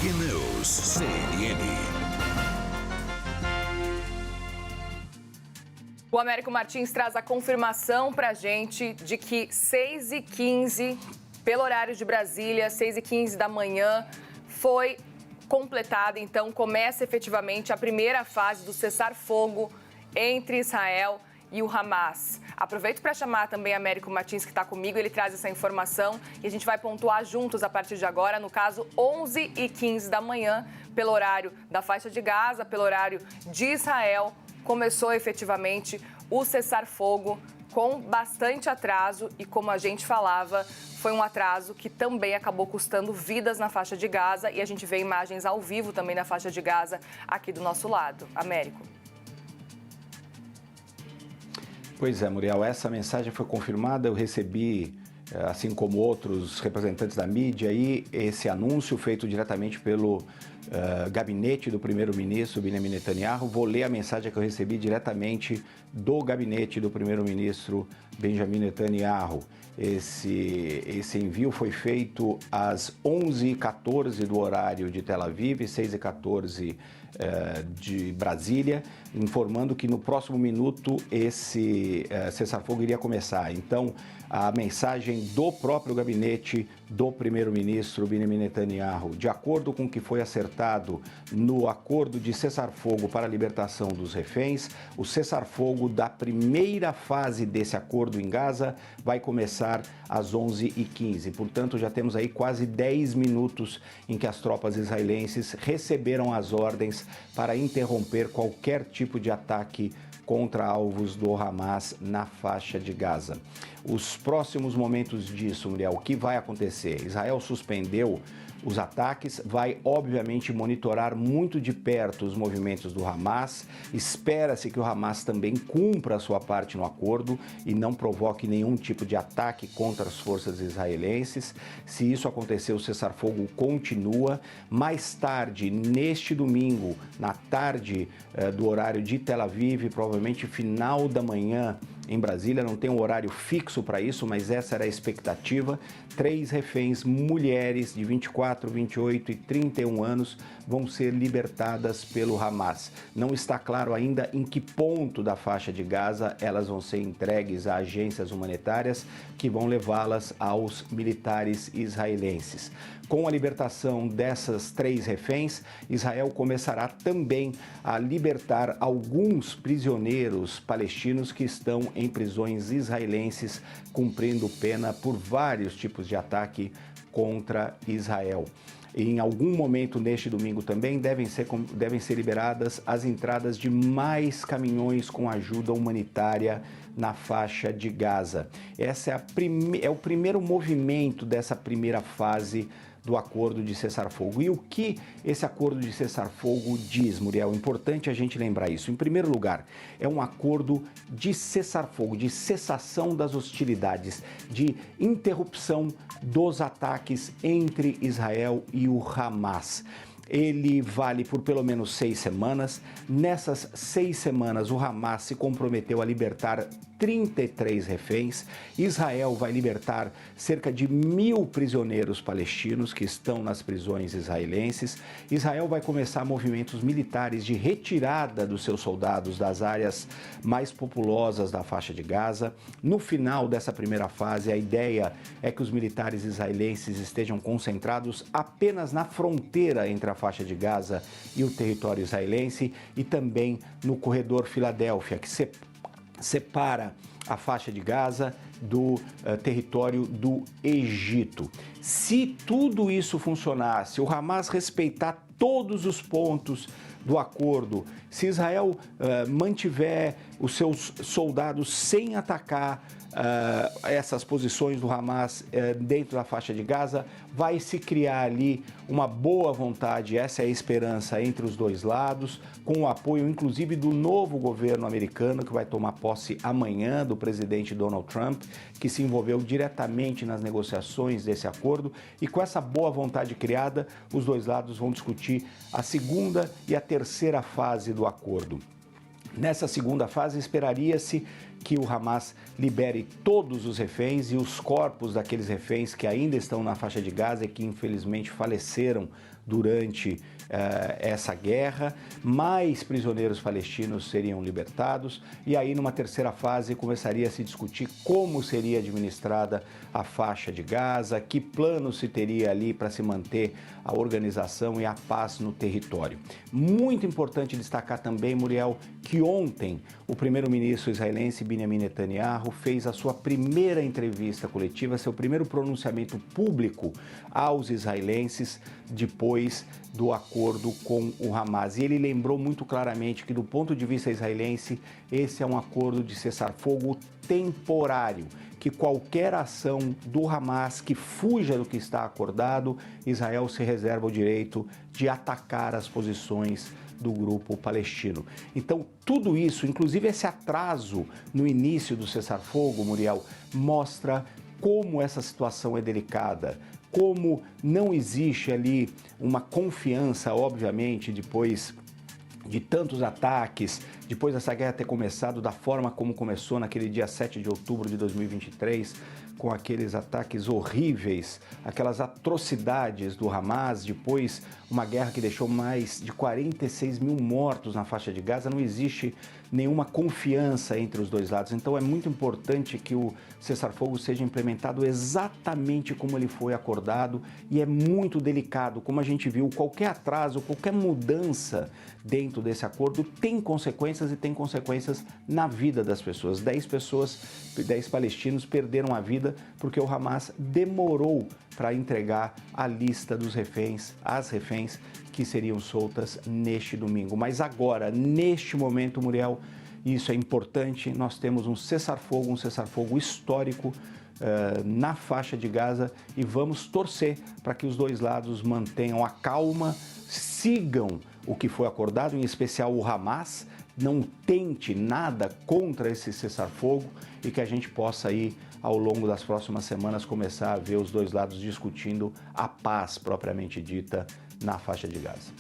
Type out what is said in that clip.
News, CNN. O Américo Martins traz a confirmação para a gente de que 6h15, pelo horário de Brasília, 6h15 da manhã, foi completada. Então, começa efetivamente a primeira fase do cessar-fogo entre Israel e o Hamas. Aproveito para chamar também Américo Martins, que está comigo, ele traz essa informação e a gente vai pontuar juntos a partir de agora, no caso, 11h15 da manhã, pelo horário da faixa de Gaza, pelo horário de Israel, começou efetivamente o cessar-fogo com bastante atraso e, como a gente falava, foi um atraso que também acabou custando vidas na faixa de Gaza e a gente vê imagens ao vivo também na faixa de Gaza aqui do nosso lado. Américo. Pois é, Muriel, essa mensagem foi confirmada, eu recebi, assim como outros representantes da mídia, aí, esse anúncio feito diretamente pelo gabinete do primeiro-ministro Benjamin Netanyahu. Vou ler a mensagem que eu recebi diretamente do gabinete do primeiro-ministro Benjamin Netanyahu. Esse envio foi feito às 11h14 do horário de Tel Aviv, 6h14 de Brasília, informando que no próximo minuto esse cessar-fogo iria começar. Então, a mensagem do próprio gabinete do primeiro-ministro Benjamin Netanyahu, de acordo com o que foi acertado no acordo de cessar-fogo para a libertação dos reféns, o cessar-fogo da primeira fase desse acordo em Gaza vai começar às 11h15. Portanto, já temos aí quase 10 minutos em que as tropas israelenses receberam as ordens para interromper qualquer tipo de ataque contra alvos do Hamas na faixa de Gaza. Os próximos momentos disso, Muriel, o que vai acontecer? Israel suspendeu os ataques, vai obviamente monitorar muito de perto os movimentos do Hamas. Espera-se que o Hamas também cumpra a sua parte no acordo e não provoque nenhum tipo de ataque contra as forças israelenses. Se isso acontecer, o cessar-fogo continua. Mais tarde, neste domingo, na tarde do horário de Tel Aviv, provavelmente final da manhã, em Brasília, não tem um horário fixo para isso, mas essa era a expectativa. 3 reféns mulheres de 24, 28 e 31 anos vão ser libertadas pelo Hamas. Não está claro ainda em que ponto da faixa de Gaza elas vão ser entregues a agências humanitárias que vão levá-las aos militares israelenses. Com a libertação dessas 3 reféns, Israel começará também a libertar alguns prisioneiros palestinos que estão em prisões israelenses, cumprindo pena por vários tipos de ataque contra Israel. Em algum momento neste domingo também devem ser liberadas as entradas de mais caminhões com ajuda humanitária na faixa de Gaza. Essa é o primeiro movimento dessa primeira fase do acordo de cessar-fogo. E o que esse acordo de cessar-fogo diz, Muriel? É importante a gente lembrar isso. Em primeiro lugar, é um acordo de cessar-fogo, de cessação das hostilidades, de interrupção dos ataques entre Israel e o Hamas. Ele vale por pelo menos 6 semanas. Nessas 6 semanas, o Hamas se comprometeu a libertar 33 reféns. Israel vai libertar cerca de 1.000 prisioneiros palestinos que estão nas prisões israelenses. Israel vai começar movimentos militares de retirada dos seus soldados das áreas mais populosas da faixa de Gaza. No final dessa primeira fase, a ideia é que os militares israelenses estejam concentrados apenas na fronteira entre a faixa de Gaza e o território israelense e também no corredor Filadélfia, que separa a faixa de Gaza do território do Egito. Se tudo isso funcionar, se o Hamas respeitar todos os pontos do acordo, se Israel mantiver os seus soldados sem atacar essas posições do Hamas dentro da faixa de Gaza, vai se criar ali uma boa vontade, essa é a esperança entre os dois lados, com o apoio inclusive do novo governo americano que vai tomar posse amanhã, do presidente Donald Trump, que se envolveu diretamente nas negociações desse acordo, e com essa boa vontade criada, os dois lados vão discutir a segunda e a terceira fase do acordo. Nessa segunda fase, esperaria-se que o Hamas libere todos os reféns e os corpos daqueles reféns que ainda estão na faixa de Gaza e que infelizmente faleceram durante essa guerra. Mais prisioneiros palestinos seriam libertados e aí numa terceira fase começaria a se discutir como seria administrada a faixa de Gaza, que plano se teria ali para se manter a organização e a paz no território. Muito importante destacar também, Muriel, que ontem o primeiro-ministro israelense Benjamin Netanyahu fez a sua primeira entrevista coletiva, seu primeiro pronunciamento público aos israelenses depois do acordo com o Hamas. E ele lembrou muito claramente que, do ponto de vista israelense, esse é um acordo de cessar-fogo temporário, que qualquer ação do Hamas que fuja do que está acordado, Israel se reserva o direito de atacar as posições do grupo palestino. Então, tudo isso, inclusive esse atraso no início do cessar-fogo, Muriel, mostra como essa situação é delicada, como não existe ali uma confiança, obviamente, depois de tantos ataques, depois dessa guerra ter começado da forma como começou naquele dia 7 de outubro de 2023, com aqueles ataques horríveis, aquelas atrocidades do Hamas, depois uma guerra que deixou mais de 46 mil mortos na faixa de Gaza, não existe nenhuma confiança entre os dois lados. Então é muito importante que o cessar-fogo seja implementado exatamente como ele foi acordado e é muito delicado, como a gente viu, qualquer atraso, qualquer mudança dentro desse acordo tem consequências e tem consequências na vida das pessoas. 10 palestinos perderam a vida porque o Hamas demorou para entregar a lista dos reféns, as reféns que seriam soltas neste domingo. Mas agora, neste momento, Muriel, isso é importante, nós temos um cessar-fogo histórico na faixa de Gaza e vamos torcer para que os dois lados mantenham a calma, sigam o que foi acordado, em especial o Hamas, não tente nada contra esse cessar-fogo e que a gente possa aí, ao longo das próximas semanas, começar a ver os dois lados discutindo a paz propriamente dita na faixa de Gaza.